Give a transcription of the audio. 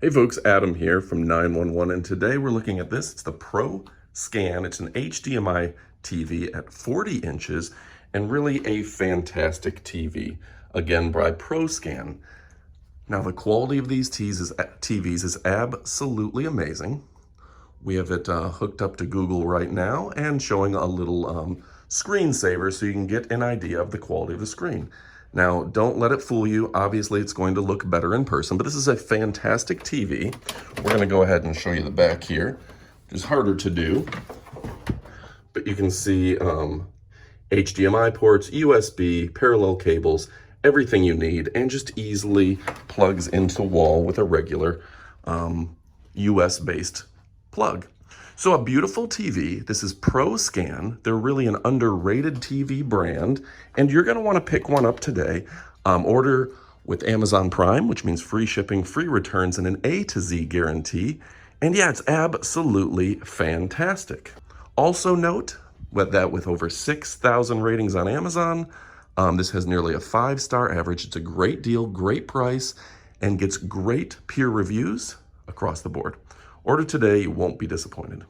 Hey folks, Adam here from 911, and today we're looking at this. It's the Proscan. It's an HDMI TV at 40 inches and really a fantastic TV, again by Proscan. Now the quality of these TVs is absolutely amazing. We have it hooked up to Google right now and showing a little screensaver so you can get an idea of the quality of the screen. Now, don't let it fool you. Obviously, it's going to look better in person, but this is a fantastic TV. We're going to go ahead and show you the back here, which is harder to do. But you can see HDMI ports, USB, parallel cables, everything you need, and just easily plugs into the wall with a regular US-based plug. So a beautiful TV. This is Proscan. They're really an underrated TV brand, and you're going to want to pick one up today. Order with Amazon Prime, which means free shipping, free returns, and an A to Z guarantee. And yeah, it's absolutely fantastic. Also note that with over 6,000 ratings on Amazon, this has nearly a 5-star average. It's a great deal, great price, and gets great peer reviews across the board. Order today, you won't be disappointed.